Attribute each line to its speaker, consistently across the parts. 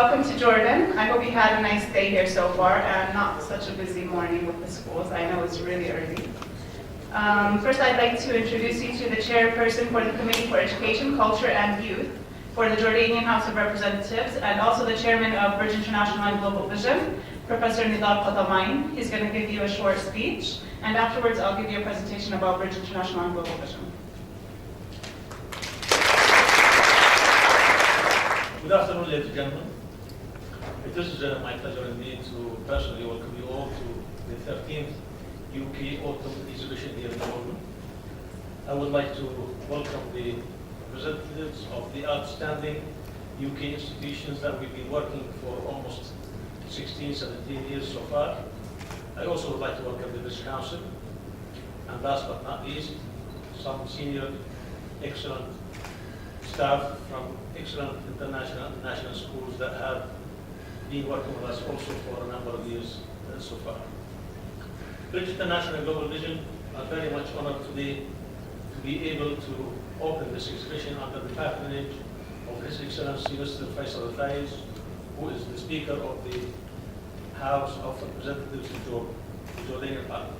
Speaker 1: welcome to Jordan. I hope you had a nice day here so far and not such a busy morning with the schools. I know it's really early. First, I'd like to introduce you to the chairperson for the Committee for Education, Culture and Youth for the Jordanian House of Representatives, and also the chairman of Bridge International and Global Vision, Professor Nidal Qatamain. He's going to give you a short speech, and afterwards I'll give you a presentation about Bridge International and Global Vision.
Speaker 2: Good afternoon, ladies and gentlemen. It is my pleasure indeed to personally welcome you all to the 13th UK Autumn Exhibition here in Jordan. I would like to welcome the representatives of the outstanding UK institutions that we've been working for almost 16, 17 years so far. I also would like to welcome the British Council, and last but not least, some senior, excellent staff from excellent international and national schools that have been working with us also for a number of years so far. Bridge International and Global Vision are very much honored today to be able to open this exhibition under the patronage of His Excellency Mr. Faisal Al-Faiz, who is the Speaker of the House of Representatives in Jordan, the Jordanian Parliament.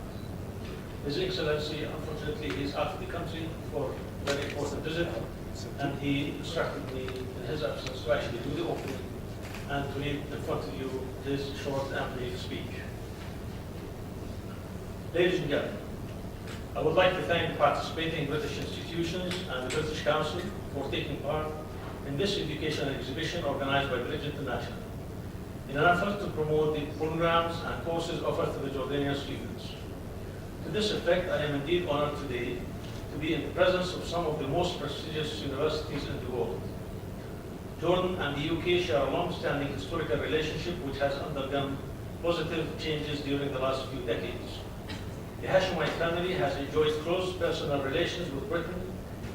Speaker 2: His Excellency, unfortunately, is out of the country for a very important visit, and he instructed me in his absence to actually do the opening and to read in front of you his short and brief speech. Ladies and gentlemen, I would like to thank participating British institutions and the British Council for taking part in this educational exhibition organized by Bridge International in an effort to promote the programs and courses offered to the Jordanian students. To this effect, I am indeed honored today to be in the presence of some of the most prestigious universities in the world. Jordan and the UK share a long-standing historical relationship which has undergone positive changes during the last few decades. The Hashemite family has enjoyed close personal relations with Britain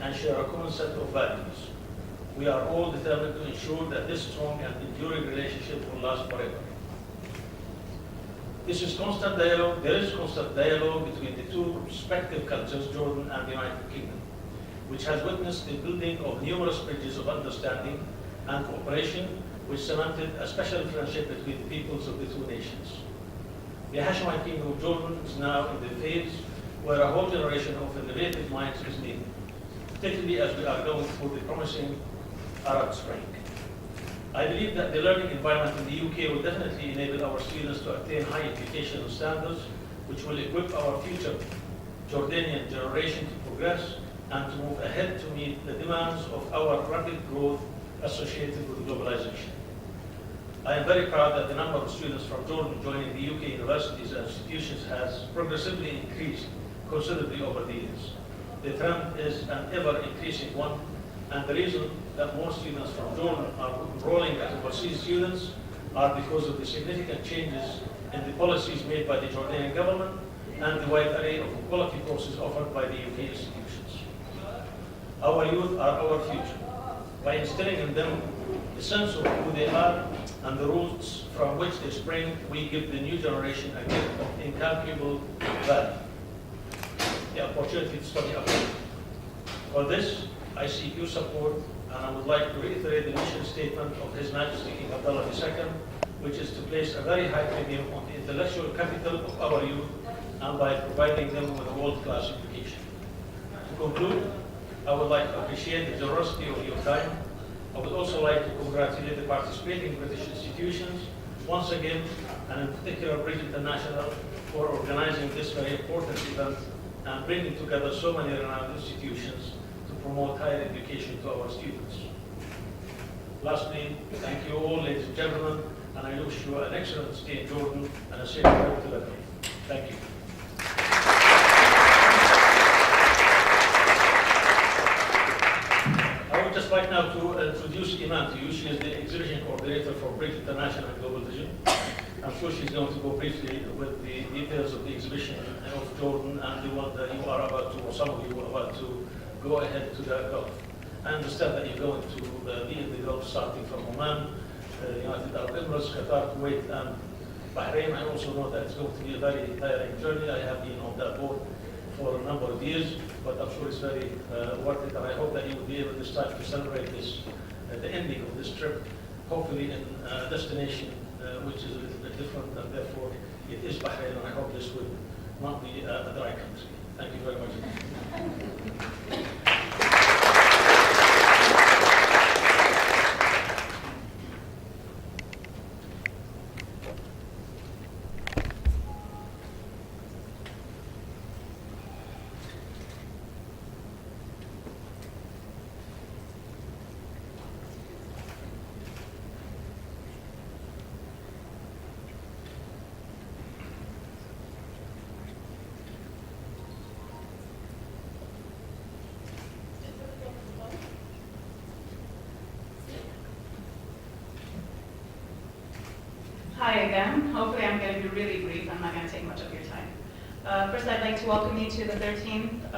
Speaker 2: and share a common set of values. We are all determined to ensure that this strong and enduring relationship will last forever. There is constant dialogue between the two respective cultures, Jordan and the United Kingdom, which has witnessed the building of numerous bridges of understanding and cooperation, which cemented a special friendship between the peoples of the two nations. The Hashemite Kingdom of Jordan is now in the phase where a whole generation of innovative minds is needed, particularly as we are going through the promising Arab Spring. I believe that the learning environment in the UK will definitely enable our students to attain high educational standards, which will equip our future Jordanian generation to progress and to move ahead to meet the demands of our rapid growth associated with globalization. I am very proud that the number of students from Jordan joining the UK universities and institutions has progressively increased considerably over the years. The trend is an ever-increasing one, and the reason that more students from Jordan are enrolling as overseas students are because of the significant changes in the policies made by the Jordanian government and the wide array of quality courses offered by the UK institutions. Our youth are our future. By instilling in them a sense of who they are and the roots from which they spring, we give the new generation a gift of incalculable value, the opportunity to study abroad. For this, I seek your support, and I would like to reiterate the mission statement of His Majesty King Abdullah II, which is to place a very high premium on the intellectual capital of our youth and by providing them with a world-class education. To conclude, I would like to appreciate the generosity of your time. I would also like to congratulate the participating British institutions once again, and in particular Bridge International, for organizing this very important event and bringing together so many renowned institutions to promote higher education to our students. Lastly, thank you all, ladies and gentlemen, and I wish you an excellent stay in Jordan and a safe trip to Lebanon. Thank you. I would just like now to introduce Iman to you. She is the exhibition coordinator for Bridge International and Global Vision. I'm sure she's going to go briefly with the details of the exhibition of Jordan and the one that you are about to, or some of you are about to go ahead to the Gulf. I understand that you're going to be in the Gulf starting from Oman, United Arab Emirates, Qatar, Kuwait, and Bahrain. I also know that it's going to be a very tiring journey. I have been on that boat for a number of years, but I'm sure it's very worth it, and I hope that you will be able this time to celebrate this, the ending of this trip hopefully in a destination which is a little bit different, and therefore it is Bahrain, and I hope this will not be a dry country. Thank you very much.
Speaker 1: Hi again. Hopefully I'm going to be really brief. I'm not going to take much of your time. First, I'd like to welcome you to the 13th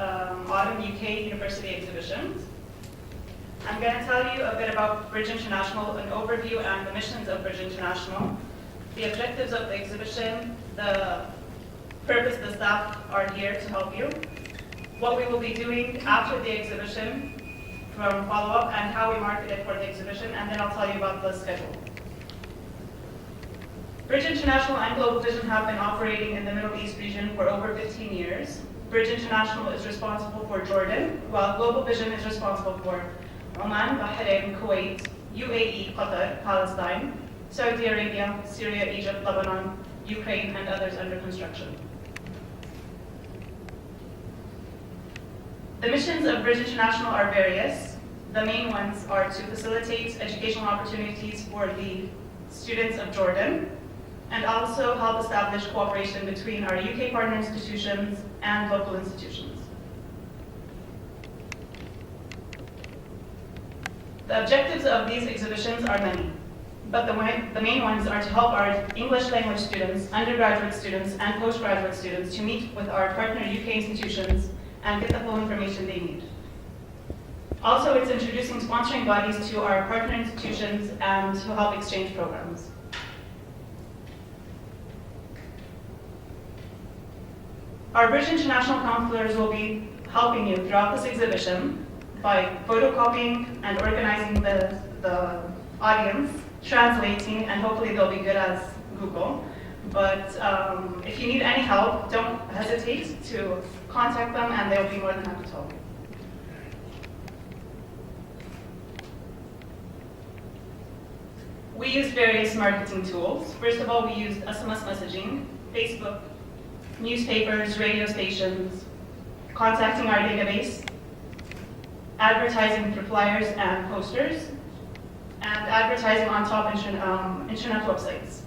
Speaker 1: Autumn UK University Exhibitions. I'm going to tell you a bit about Bridge International, an overview and the missions of Bridge International, the objectives of the exhibition, the purpose the staff are here to help you, what we will be doing after the exhibition from follow-up, and how we market it for the exhibition, and then I'll tell you about the schedule. Bridge International and Global Vision have been operating in the Middle East region for over 15 years. Bridge International is responsible for Jordan, while Global Vision is responsible for Oman, Bahrain, Kuwait, UAE, Qatar, Palestine, Saudi Arabia, Syria, Egypt, Lebanon, Ukraine, and others under construction. The missions of Bridge International are various. The main ones are to facilitate educational opportunities for the students of Jordan, and also help establish cooperation between our UK partner institutions and local institutions. The objectives of these exhibitions are many, but the main ones are to help our English language students, undergraduate students, and postgraduate students to meet with our partner UK institutions and get the full information they need. Also, it's introducing sponsoring bodies to our partner institutions and to help exchange programs. Our Bridge International counselors will be helping you throughout this exhibition by photocopying and organizing the audience, translating, and hopefully they'll be good as Google. But if you need any help, don't hesitate to contact them and they'll be more than happy to help you. We used various marketing tools. First of all, we used SMS messaging, Facebook, newspapers, radio stations, contacting our database, advertising through flyers and posters, and advertising on top internet websites.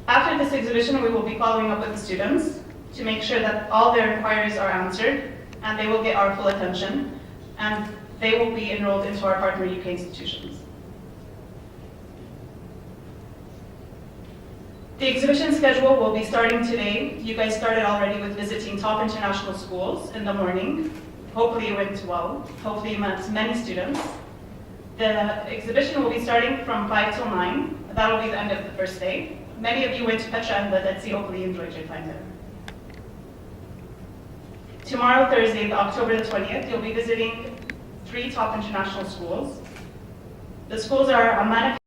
Speaker 1: After this exhibition, we will be following up with the students to make sure that all their inquiries are answered and they will get our full attention, and they will be enrolled into our partner UK institutions. The exhibition schedule will be starting today. You guys started already with visiting top international schools in the morning. Hopefully it went well. Hopefully you met many students. The exhibition will be starting from 5 till 9. That will be the end of the first day. Many of you went to Petra and the Dead Sea. Hopefully you enjoyed your time there. Tomorrow, Thursday, October the 20th, you'll be visiting 3 top international schools. The schools are Amman